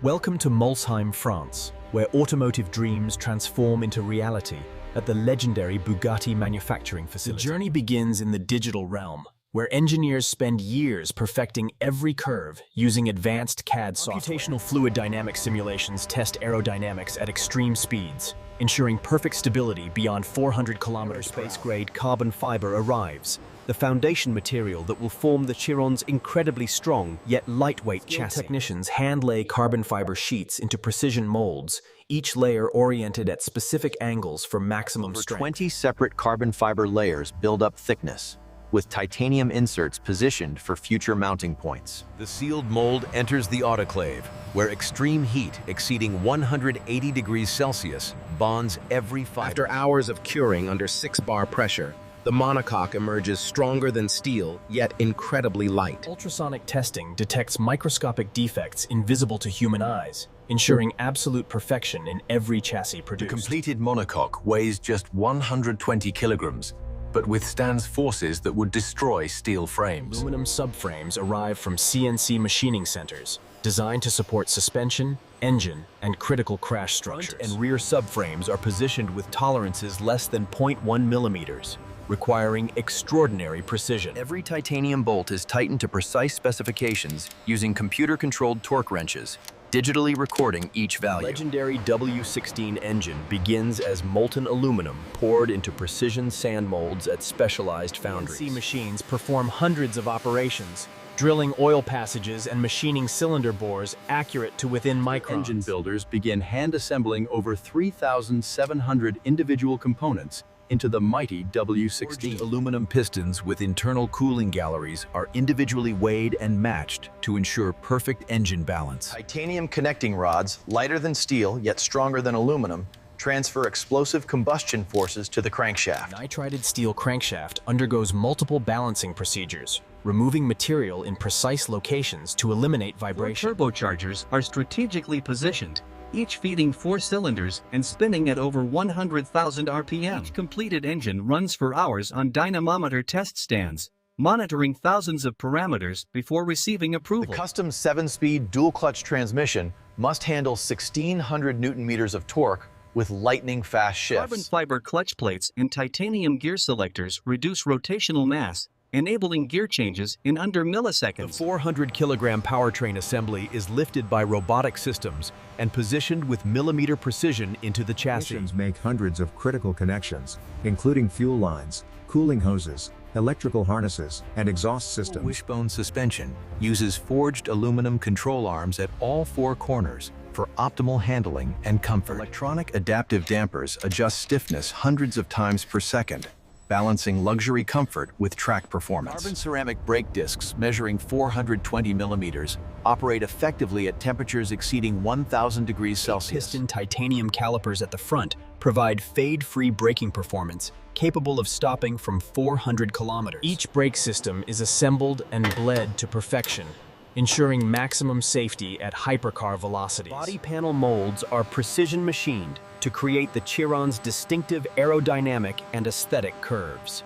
Welcome to Molsheim, France, where automotive dreams transform into reality at the legendary Bugatti manufacturing facility. The journey begins in the digital realm, where engineers spend years perfecting every curve using advanced CAD software. Computational fluid dynamic simulations test aerodynamics at extreme speeds, ensuring perfect stability beyond 400 kilometers per hour. Space-grade carbon fiber arrives, the foundation material that will form the Chiron's incredibly strong yet lightweight chassis. Technicians hand-lay carbon fiber sheets into precision molds, each layer oriented at specific angles for maximum strength. 20 separate carbon fiber layers build up thickness, with titanium inserts positioned for future mounting points. The sealed mold enters the autoclave, where extreme heat exceeding 180 degrees Celsius bonds every fiber. After hours of curing under 6-bar pressure, the monocoque emerges stronger than steel, yet incredibly light. Ultrasonic testing detects microscopic defects invisible to human eyes, ensuring absolute perfection in every chassis produced. The completed monocoque weighs just 120 kilograms, but withstands forces that would destroy steel frames. Aluminum subframes arrive from CNC machining centers, designed to support suspension, engine, and critical crash structures. Front and rear subframes are positioned with tolerances less than 0.1 millimeters, requiring extraordinary precision. Every titanium bolt is tightened to precise specifications using computer-controlled torque wrenches, digitally recording each value. The legendary W16 engine begins as molten aluminum poured into precision sand molds at specialized foundries. CNC machines perform hundreds of operations, drilling oil passages and machining cylinder bores accurate to within microns. Engine builders begin hand-assembling over 3,700 individual components into the mighty W16. Forged aluminum pistons with internal cooling galleries are individually weighed and matched to ensure perfect engine balance. Titanium connecting rods, lighter than steel yet stronger than aluminum, transfer explosive combustion forces to the crankshaft. Nitrided steel crankshaft undergoes multiple balancing procedures, removing material in precise locations to eliminate vibration. Turbochargers are strategically positioned, each feeding 4 cylinders and spinning at over 100,000 RPM. Each completed engine runs for hours on dynamometer test stands, monitoring thousands of parameters before receiving approval. The custom 7-speed dual-clutch transmission must handle 1,600 Newton-meters of torque with lightning-fast shifts. Carbon fiber clutch plates and titanium gear selectors reduce rotational mass, enabling gear changes in under milliseconds. The 400-kilogram powertrain assembly is lifted by robotic systems and positioned with millimeter precision into the chassis. Technicians make hundreds of critical connections, including fuel lines, cooling hoses, electrical harnesses, and exhaust systems. Wishbone suspension uses forged aluminum control arms at all 4 corners for optimal handling and comfort. Electronic adaptive dampers adjust stiffness hundreds of times per second, balancing luxury comfort with track performance. Carbon ceramic brake discs measuring 420 millimeters operate effectively at temperatures exceeding 1,000 degrees Celsius. Piston titanium calipers at the front provide fade-free braking performance, capable of stopping from 400 kilometers. Each brake system is assembled and bled to perfection, ensuring maximum safety at hypercar velocities. Body panel molds are precision machined to create the Chiron's distinctive aerodynamic and aesthetic curves.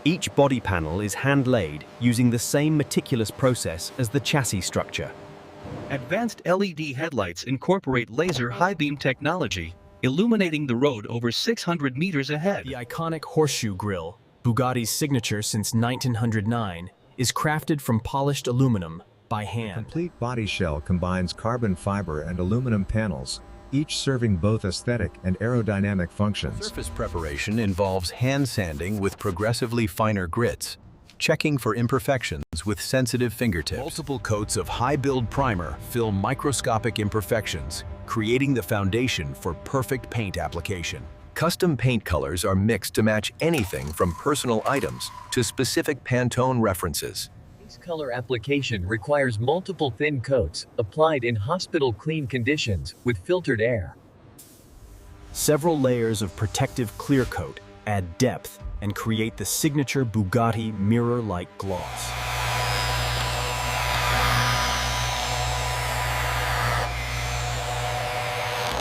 Each body panel is hand-laid using the same meticulous process as the chassis structure. Advanced LED headlights incorporate laser high-beam technology, illuminating the road over 600 meters ahead. The iconic horseshoe grille, Bugatti's signature since 1909, is crafted from polished aluminum by hand. The complete body shell combines carbon fiber and aluminum panels, each serving both aesthetic and aerodynamic functions. Surface preparation involves hand sanding with progressively finer grits, checking for imperfections with sensitive fingertips. Multiple coats of high-build primer fill microscopic imperfections, creating the foundation for perfect paint application. Custom paint colors are mixed to match anything from personal items to specific Pantone references. This color application requires multiple thin coats, applied in hospital-clean conditions, with filtered air. Several layers of protective clear coat add depth and create the signature Bugatti mirror-like gloss.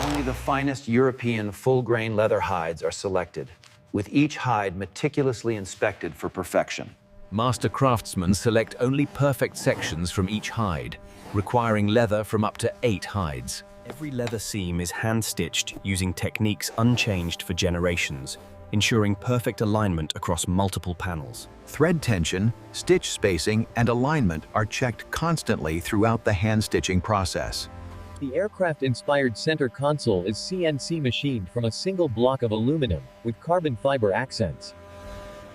Only the finest European full-grain leather hides are selected, with each hide meticulously inspected for perfection. Master craftsmen select only perfect sections from each hide, requiring leather from up to 8 hides. Every leather seam is hand-stitched using techniques unchanged for generations, ensuring perfect alignment across multiple panels. Thread tension, stitch spacing, and alignment are checked constantly throughout the hand-stitching process. The aircraft-inspired center console is CNC machined from a single block of aluminum, with carbon fiber accents.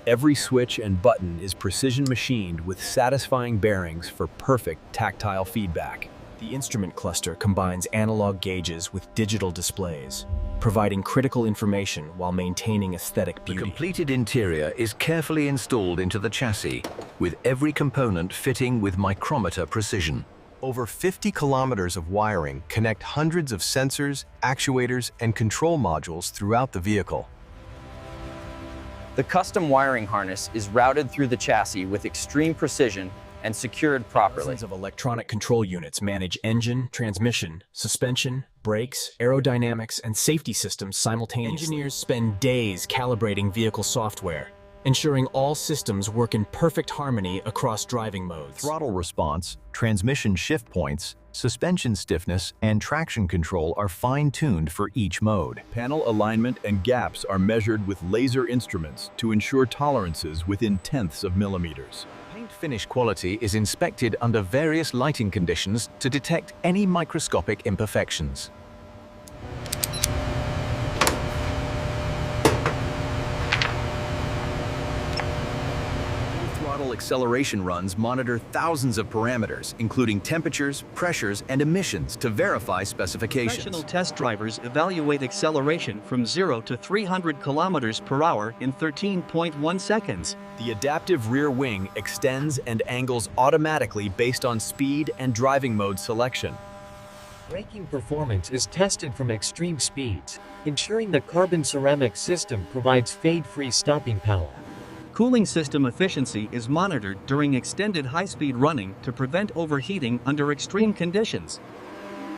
Every switch and button is precision machined with satisfying bearings for perfect tactile feedback. The instrument cluster combines analog gauges with digital displays, providing critical information while maintaining aesthetic beauty. The completed interior is carefully installed into the chassis, with every component fitting with micrometer precision. Over 50 kilometers of wiring connect hundreds of sensors, actuators, and control modules throughout the vehicle. The custom wiring harness is routed through the chassis with extreme precision and secured properly. Dozens of electronic control units manage engine, transmission, suspension, brakes, aerodynamics, and safety systems simultaneously. Engineers spend days calibrating vehicle software, ensuring all systems work in perfect harmony across driving modes. Throttle response, transmission shift points, suspension stiffness, and traction control are fine-tuned for each mode. Panel alignment and gaps are measured with laser instruments to ensure tolerances within tenths of millimeters. Paint finish quality is inspected under various lighting conditions to detect any microscopic imperfections. Throttle acceleration runs monitor thousands of parameters, including temperatures, pressures, and emissions to verify specifications. Professional test drivers evaluate acceleration from 0 to 300 kilometers per hour in 13.1 seconds. The adaptive rear wing extends and angles automatically based on speed and driving mode selection. Braking performance is tested from extreme speeds, ensuring the carbon ceramic system provides fade-free stopping power. Cooling system efficiency is monitored during extended high-speed running to prevent overheating under extreme conditions.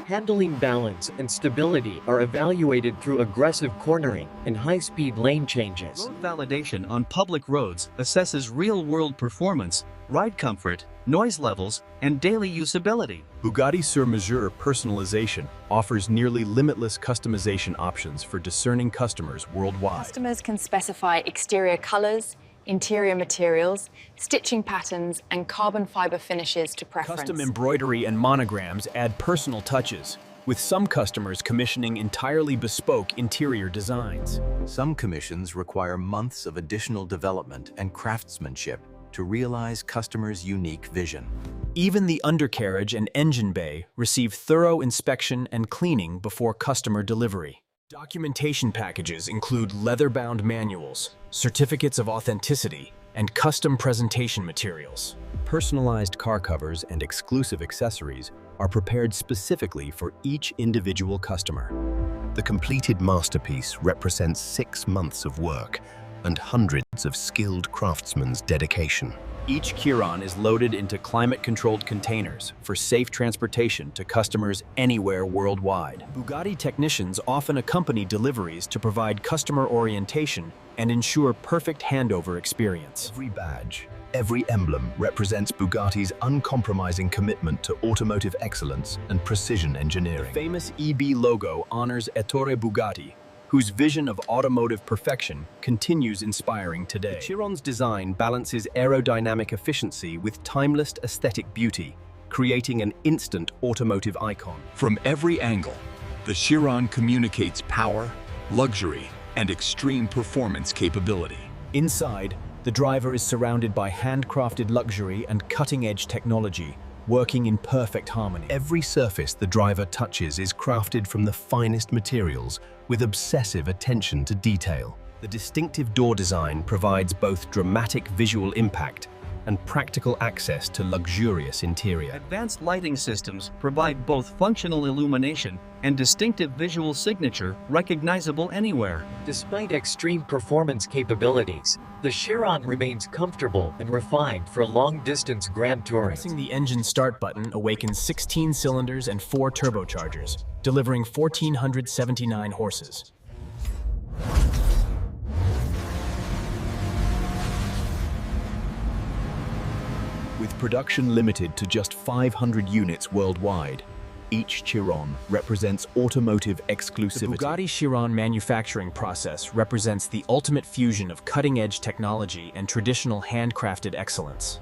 Handling balance and stability are evaluated through aggressive cornering and high-speed lane changes. Road validation on public roads assesses real-world performance, ride comfort, noise levels, and daily usability. Bugatti Sur Mesure personalization offers nearly limitless customization options for discerning customers worldwide. Customers can specify exterior colors, interior materials, stitching patterns, and carbon fiber finishes to preference. Custom embroidery and monograms add personal touches, with some customers commissioning entirely bespoke interior designs. Some commissions require months of additional development and craftsmanship to realize customers' unique vision. Even the undercarriage and engine bay receive thorough inspection and cleaning before customer delivery. Documentation packages include leather-bound manuals, certificates of authenticity, and custom presentation materials. Personalized car covers and exclusive accessories are prepared specifically for each individual customer. The completed masterpiece represents 6 months of work and hundreds of skilled craftsmen's dedication. Each Chiron is loaded into climate-controlled containers for safe transportation to customers anywhere worldwide. Bugatti technicians often accompany deliveries to provide customer orientation and ensure perfect handover experience. Every badge, every emblem represents Bugatti's uncompromising commitment to automotive excellence and precision engineering. The famous EB logo honors Ettore Bugatti, whose vision of automotive perfection continues inspiring today. The Chiron's design balances aerodynamic efficiency with timeless aesthetic beauty, creating an instant automotive icon. From every angle, the Chiron communicates power, luxury, and extreme performance capability. Inside, the driver is surrounded by handcrafted luxury and cutting-edge technology, working in perfect harmony. Every surface the driver touches is crafted from the finest materials with obsessive attention to detail. The distinctive door design provides both dramatic visual impact and practical access to luxurious interior. Advanced lighting systems provide both functional illumination and distinctive visual signature recognizable anywhere. Despite extreme performance capabilities, the Chiron remains comfortable and refined for long-distance grand touring. Pressing the engine start button awakens 16 cylinders and 4 turbochargers, delivering 1,479 horses. With production limited to just 500 units worldwide, each Chiron represents automotive exclusivity. The Bugatti Chiron manufacturing process represents the ultimate fusion of cutting-edge technology and traditional handcrafted excellence.